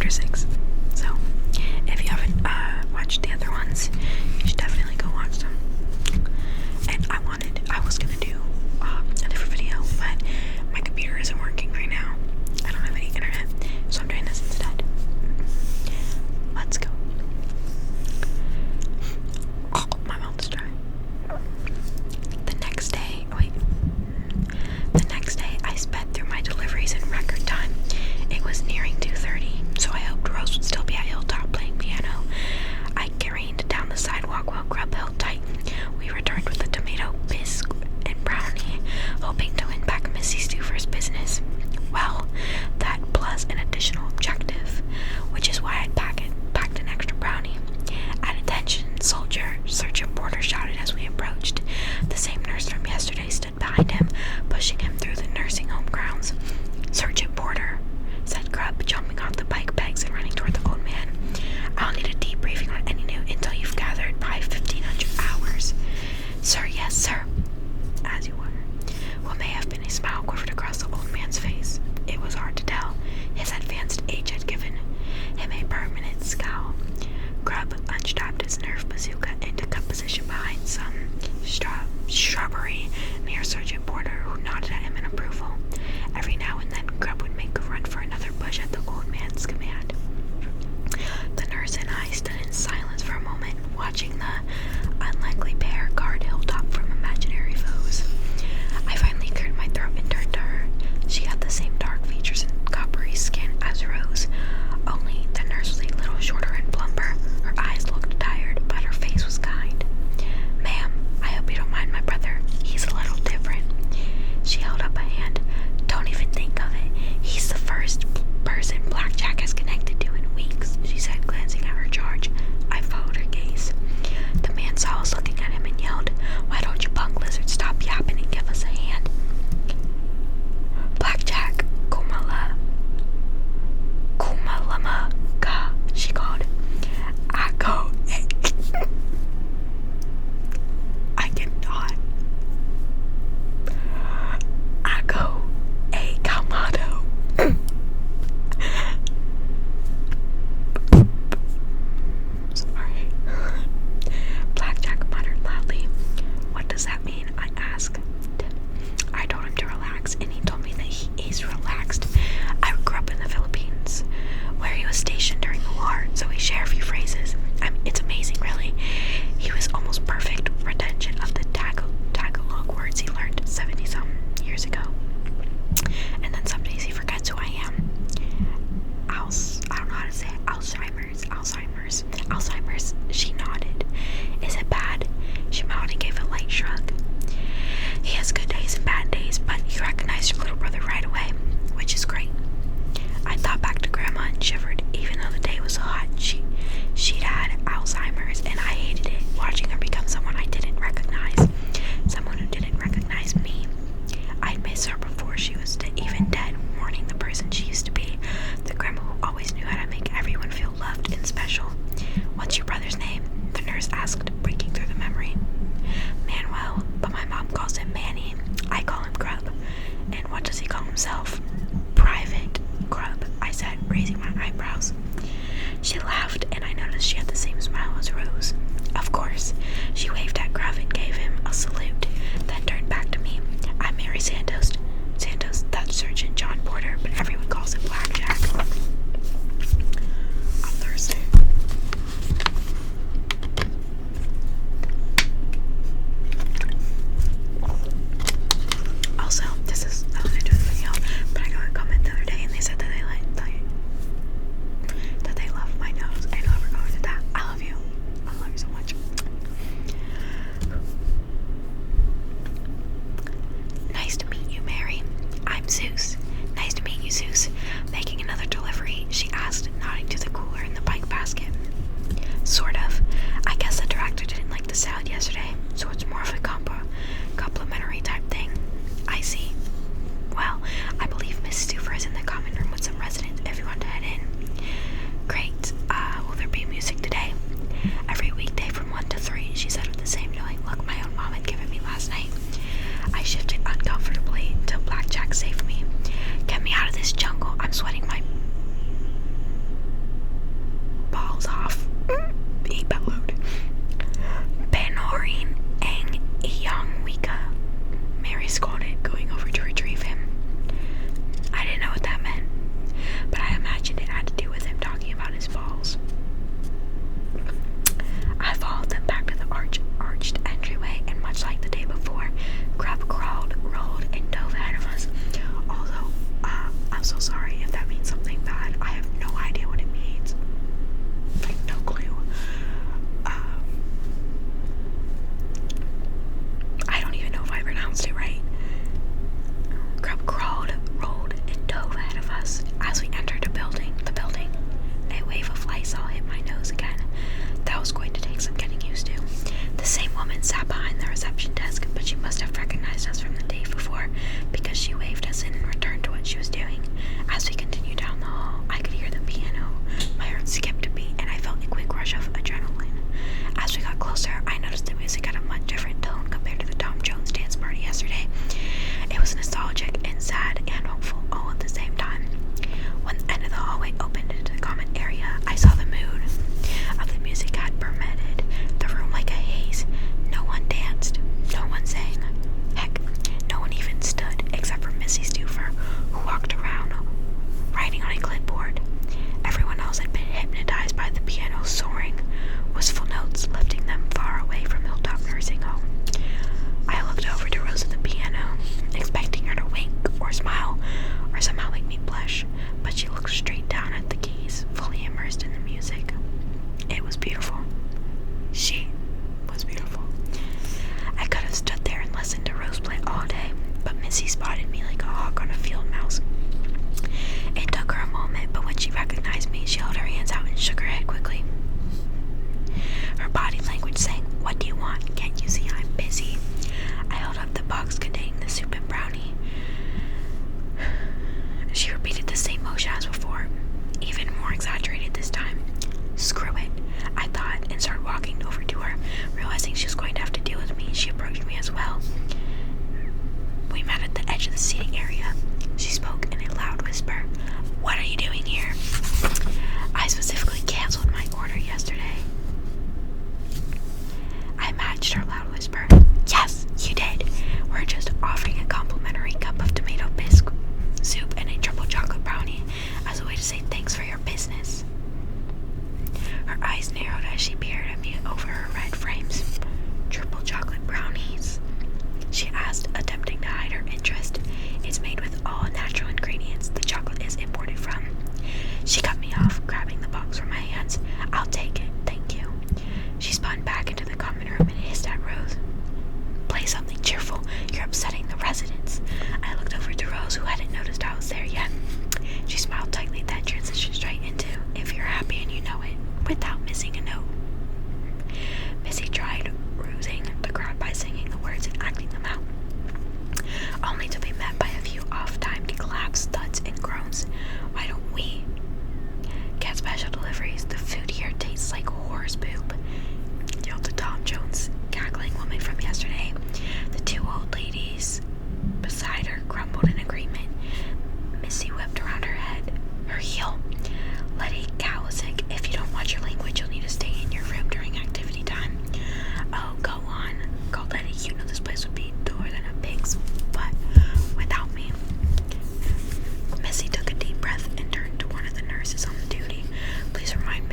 chapter 6. So, if you haven't watched the other ones, you should definitely go watch them. And I was gonna do a different video, but my computer isn't working right now. I don't have any internet, so I'm doing this instead. Let's go. Oh, my mouth is dry. The next day, I sped through my deliveries in record time. It was nearing 2:30, so I hoped Rose would still be at Hilltop playing piano. I careened down the sidewalk while Grub held tight. We returned with a tomato bisque and brownie, hoping to win back Missy Stu for his business. Well, that plus an additional objective, which is why I'd packed an extra brownie. At attention, soldier, Sergeant Porter shouted as we approached. The same nurse from yesterday stood behind him, pushing him through the nursing home grounds. Sergeant Porter, said Grub, jumping off the bike pegs and running toward the old man. I'll need a debriefing on any new intel you've gathered by 1500 hours. Sir, yes, sir. As you were. What may have been a smile quivered across the old man's face. It was hard to tell. His advanced age had given him a permanent scowl. Grub unstrapped his Nerf bazooka and took up position behind some shrubbery near Sergeant Porter, who nodded at him in approval. Every now and then, Grub would make a run for another bush at the old man's command. The nurse and I stood in silence for a moment, watching the unlikely pair guard Hilltop from imaginary foes. I finally cleared my throat and turned to her. She had the same dark features and coppery skin as Rose, only the nurse was a little shorter and plumper. Her eyes looked tired, but her face was kind. Ma'am, I hope you don't mind my brother. He's a little different. She held up a hand. Don't even think of it. He's the first person Blackjack has connected to in weeks, she said, glancing at her charge. I followed her gaze. The man saw us looking at him and yelled, "Why don't you punk lizards stop yapping and give us a hand?" Blackjack, Kumalama, Ka, she called. I cannot. I go a Kamado. Sorry. Blackjack muttered loudly. What does that mean? I asked. I told him to relax, and he told me that he is relaxed. I grew up in the Philippines, where he was stationed during the war, so we share a few phrases. It's amazing, really. He was almost perfect retention of the Tagalog words he learned 70-some years ago. And then some days he forgets who I am. I don't know how to say it. Alzheimer's. She nodded. Is it bad? She smiled and gave a light shrug. He has good days and bad days, but he recognized your little brother right away, which is great. I thought back to Grandma and shivered. Even though the day was hot, she'd had Alzheimer's, and I hated it, watching her become someone I didn't recognize. Someone who didn't recognize me. I'd miss her before she was even dead, mourning the person she used to be. The grandma who always knew how to make everyone feel loved and special. What's your brother's name? The nurse asked, breaking through the memory. Manuel, but my mom calls him Manny. I call him Grub. And what does he call himself? Private Grub, I said, raising my eyebrows. She laughed, and I noticed she had the same smile as Rose. Of course. She waved at Grub and gave him a salute, then turned back to me. I'm Mary Santos. That's Sergeant John Porter, but everyone calls him Blackjack. I'm thirsty. Also, this is not going to do the video, but I got a comment the other day and they said that they love my nose. I never commented that. I love you. I love you so much. Nice to meet you, Mary. I'm Zeus. Nice to meet you, Zeus. Making another delivery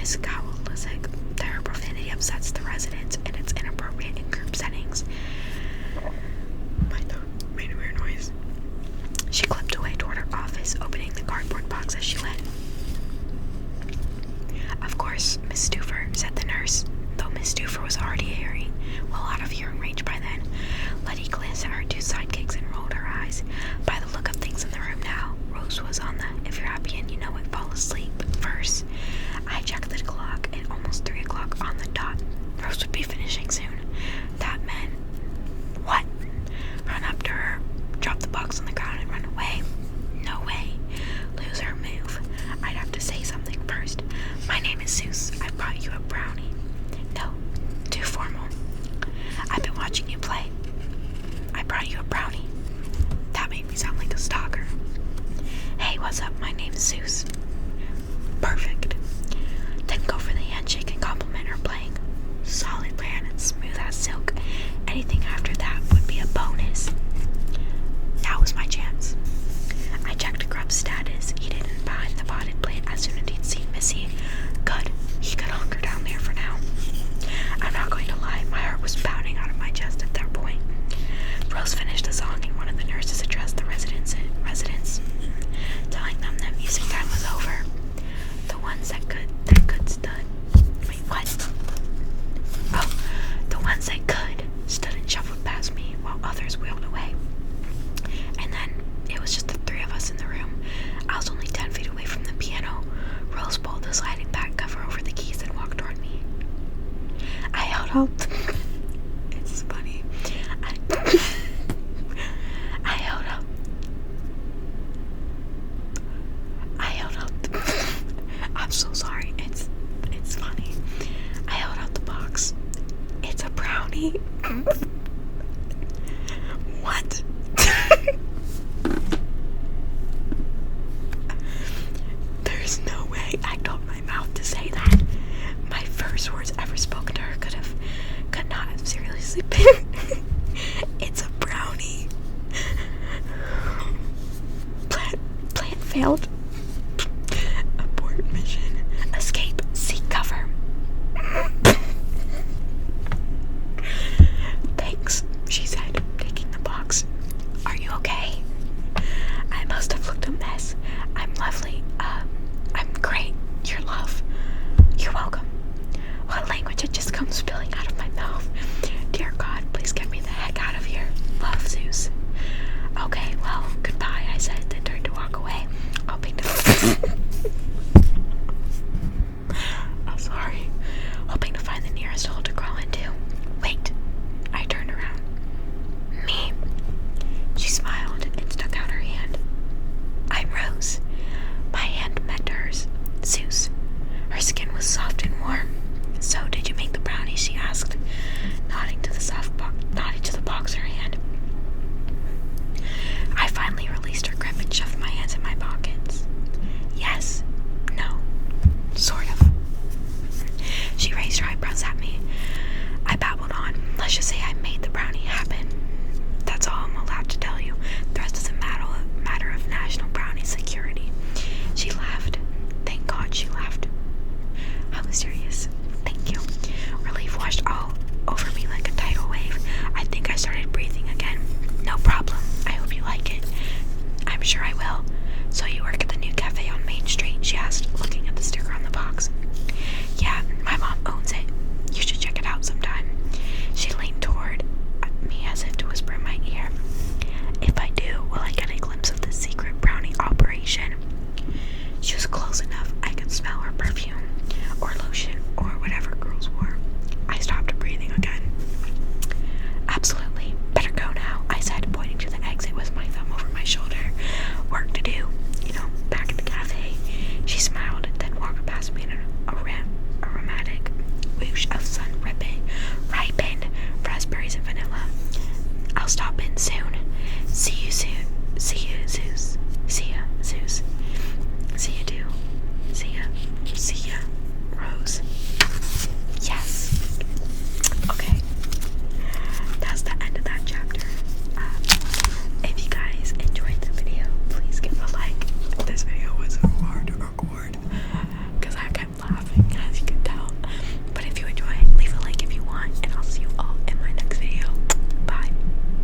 Miss Cowell was like, her profanity upsets the residents and it's inappropriate in group settings. My dog made a weird noise. She clipped away toward her office, opening the cardboard box as she went. Of course, Miss Stuffer, said the nurse, though Miss Stuffer was already hearing, well out of hearing range by then. Letty glanced at her two sidekicks and rolled her eyes. By the look of things in the room now, Rose was on the if you're happy and you know it, fall asleep verse. I checked the clock at almost 3 o'clock on the dot. Rose would be finishing soon. That meant what? Run up to her, drop the box on the ground and run away? No way. Lose her move. I'd have to say something first. My name is Zeus. I brought you a brownie. No, too formal. I've been watching you play. I brought you a brownie. That made me sound like a stalker. Hey, what's up? My name's Zeus. Perfect. Then go for the handshake and compliment her playing. Solid plan and smooth as silk. Anything after that would be a bonus. That was my chance. I checked Grub's status. He didn't behind the potted plant as soon as he'd seen Missy. Good. He could hunker down there for now. I'm not going to lie, my heart was pounding out of my chest at that point. Rose finished the song and one of the nurses addressed the residents, telling them that music time was over. The ones that could stood. Wait, what? Oh, the ones that could stood and shuffled past me while others wheeled away. And then it was just the three of us in the room. I was only 10 feet away from the piano. Rose pulled the sliding back cover over the keys and walked toward me. I held out. It's funny. I held up. I'm so sorry. It's funny. I held out the box. It's a brownie.